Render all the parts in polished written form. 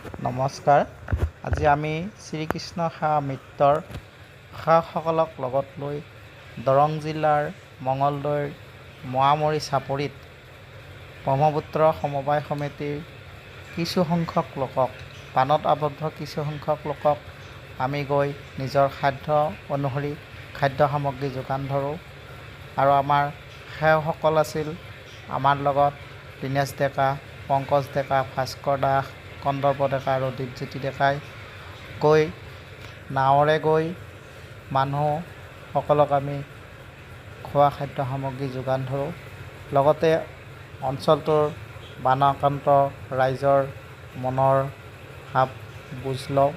নমস্কাৰ। আজি আমি শ্ৰীকৃষ্ণ সেৱা মিত্ৰৰ সেৱকসকলক লগত লৈ দৰং জিলাৰ মঙলদৈৰ মোৱামৰী চাপৰিত ব্ৰহ্মপুত্ৰ সমবায় সমিতিৰ কিছুসংখ্যক লোকক, বানত আবদ্ধ কিছুসংখ্যক লোকক আমি গৈ নিজৰ সাধ্য অনুসৰি খাদ্য সামগ্ৰী যোগান ধৰোঁ। আৰু আমাৰ সেৱকসকল আছিল আমাৰ লগত দীনেশ ডেকা, পংকজ ডেকা, ভাস্কৰ দাস, কন্দৰ্প ডেকা আৰু দীপজ্যোতি ডেকাই গৈ নাৱেৰে গৈ মানুহসকলক আমি খোৱা খাদ্য সামগ্ৰী যোগান ধৰোঁ। লগতে অঞ্চলটোৰ বানাক্ৰান্ত ৰাইজৰ মনৰ ভাৱ বুজ লওঁ।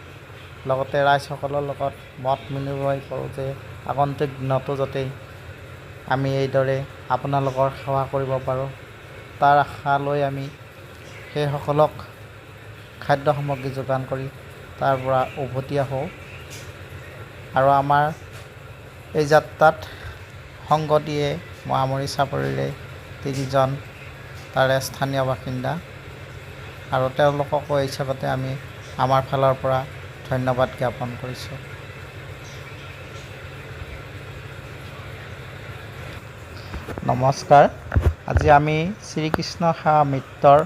লগতে ৰাইজসকলৰ লগত মত বিনিময় কৰোঁ যে আগন্তুক দিনতো যাতে আমি এইদৰে আপোনালোকৰ সেৱা কৰিব পাৰোঁ। তাৰ আশা লৈ আমি সেইসকলক খাদ্য সামগ্ৰী যোগান কৰি তাৰ পৰা উভতি আহোঁ। আৰু আমাৰ এই যাত্ৰাত সংগ দিয়ে মোৱামৰী চাপৰিৰে 3জন তাৰে স্থানীয় বাসিন্দা, আৰু তেওঁলোককো এই হিচাপতে আমি আমাৰ ফালৰ পৰা ধন্যবাদ জ্ঞাপন কৰিছোঁ। নমস্কাৰ। আজি আমি শ্ৰীকৃষ্ণ সেৱা মিত্ৰৰ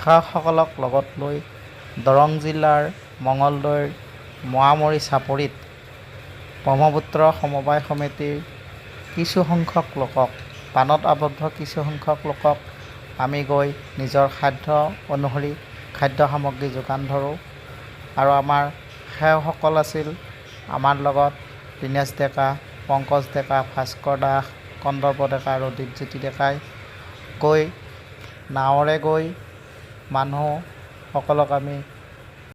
সেৱকসকলক লগত লৈ দৰং জিলাৰ মঙলদৈৰ মোৱামৰী চাপৰিত ব্ৰহ্মপুত্ৰ সমবায় সমিতিৰ কিছুসংখ্যক লোকক, বানত আবদ্ধ কিছুসংখ্যক লোকক আমি গৈ নিজৰ সাধ্য অনুসৰি খাদ্য সামগ্ৰী যোগান ধৰোঁ। আৰু আমাৰ সেৱকসকল আছিল আমাৰ লগত দীনেশ ডেকা, পংকজ ডেকা, ভাস্কৰ দাস, কন্দৰ্প ডেকা আৰু দীপজ্যোতি ডেকাই গৈ নাৱেৰে গৈ মানুহসকলক আমি